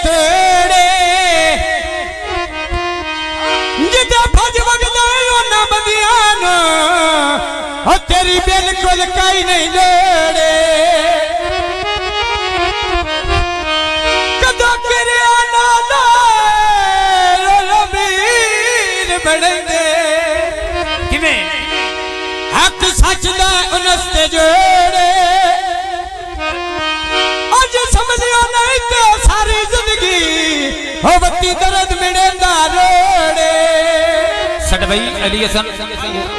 थोड़े जिदा भज वगदा ना बदियान हो तेरी बिल्कुल कई नहीं लोड़े कदों किरिया ना रवीर बढ़े किवें हक सच दा उनस्ते जोड़े आज समझिया नहीं ते सारी जिंदगी हो वती दर्द मिलेंदा रोड़े सट भाई अली हसन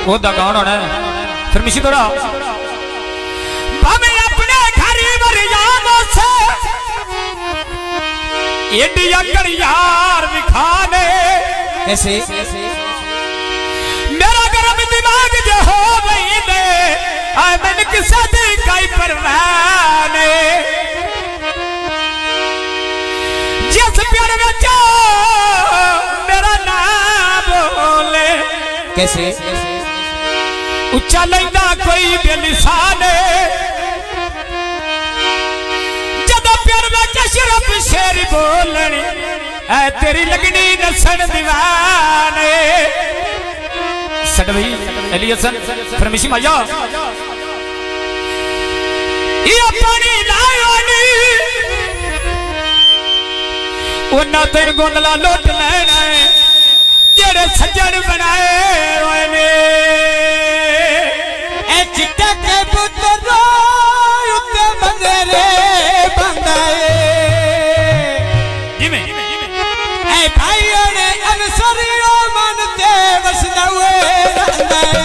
वो दा कौन होना फिर मिशी थोड़ा हमें अपने घर पर यादों से एडी अकड़ यार दिखाने कैसे मेरा गरम दिमाग जो हो गई ने आए मन किसा दी कई परवाने जिस प्यार में जो मेरा नाम बोले कैसे उच्चा लेंदा कोई बेलिसाने जब प्यार में कशरफ शेर बोलनी ऐ तेरी लगनी नसन दीवाने सट भाई अली हसन फिर मिशी माया ये पानी लायोनी उन्ना तेरे गोंदला लुट लेना है जेड़े सज्जन बनाए होए ने ए चिट्टे के पुत्रो उत्ते बंदरे बंदाए जिमे ए भाइयों ने अनसरियो मनते वसदा हुए रहंदाए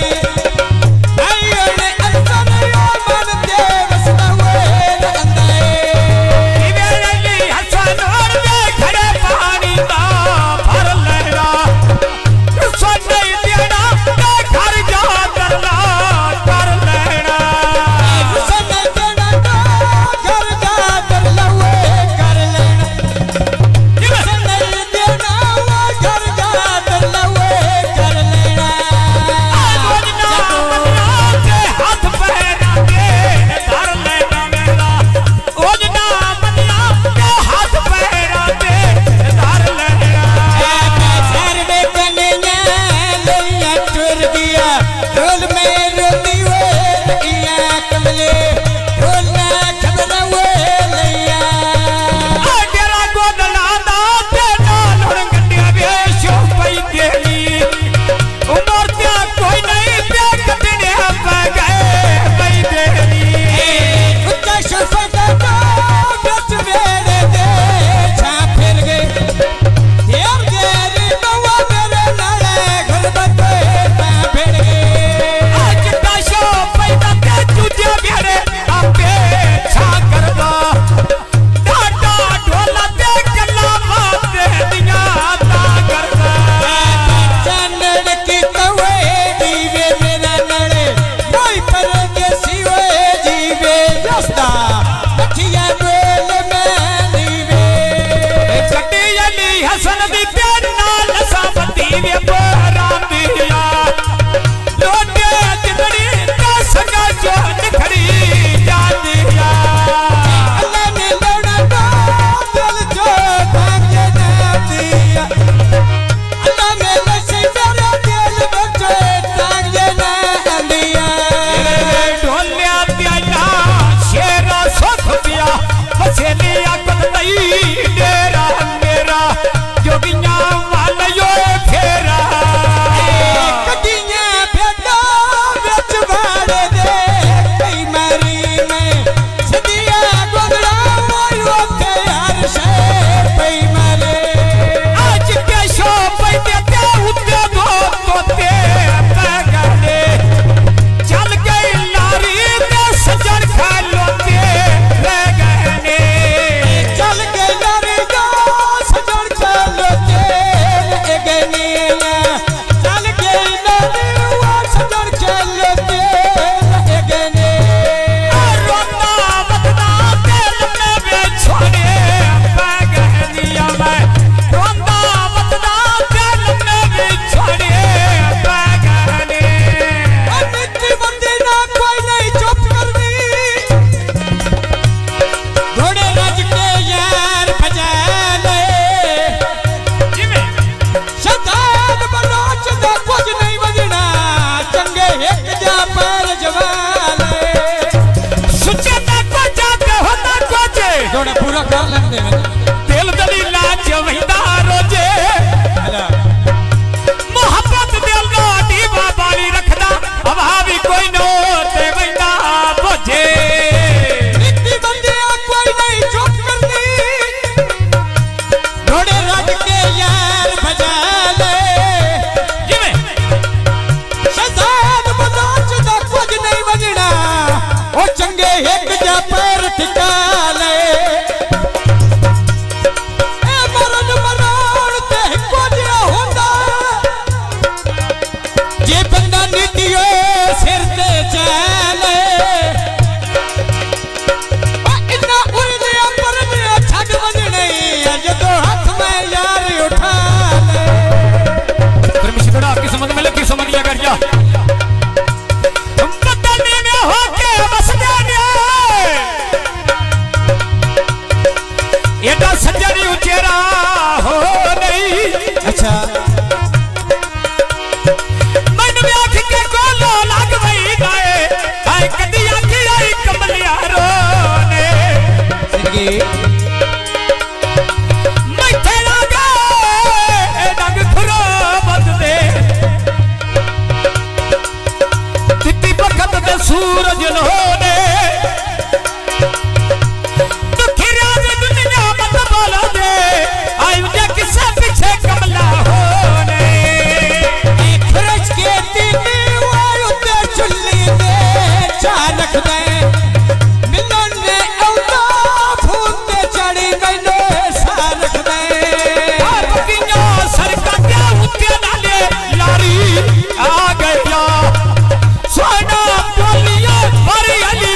भाइयों ने अनसरियो मनते वसदा हुए रहंदाए इवेली हसन और वे खड़े पानी दा भर लेना सोने देना ते घर जा करला कर लेना सोने देना तो घर जा करला वे कर लेना सोने देना वो घर जा करला वे कर लेना हाथ पैरा के धर लेना मेरा ओजना मन्ना के हाथ पैरा के धर लेना सर में कन्या लैया टुर दिया ढोल में रोती हुए लैया कमले ढोल में खबर हुए लैया तेरा गोदला दा ते नाल हुण गड्डियां बेशो पई देनी उमर त्या कोई नहीं ते कटने पै गए पई देनी उच्चा शफक दा बच मेरे दे छा फिर गए देर गेरी नवा मेरे नाले गुलबत पे फिर गए सूरज लोने दुखी राज दुनिया मत बोलो दे आयु जा किसे पीछे कमला होने खरच के दिन वायु ते चुल्ली दे चानक दे मिलन ने औदा फूल ते चढ़ी गई ने सारख दे आप किया सर का क्या उते नाले लारी आ गया सोना बोलियो हरी अली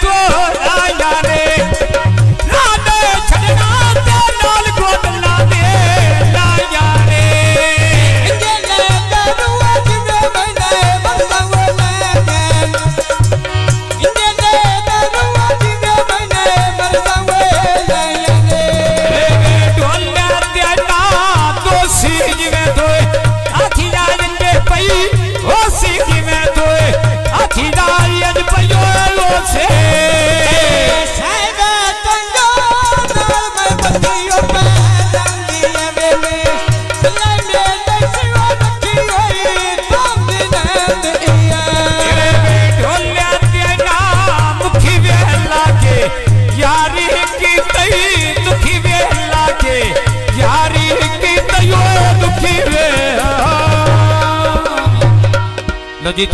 तो आया रे राधे छड़ना ते नाल गोद लाने लाया रे इंदे दरुआ जिवे मैंने मरजावे लैन इंदे दरुआ जिवे मैंने मरजावे लैन ढोलिया ते ना दोषी जिवे तोए आखी जाएंगे पई होसी जिवे तोए आखी जाएंगे पई होसे साहिबा तंगो नाल मैं बंदियो पे रंगी वेले ले मेरे सिवा रखी होई तुम नंद इया ढोलिया ते ना मुखी वेला के यारी की तई दुखी वेला के यारी की तयो दुखी वे लो जी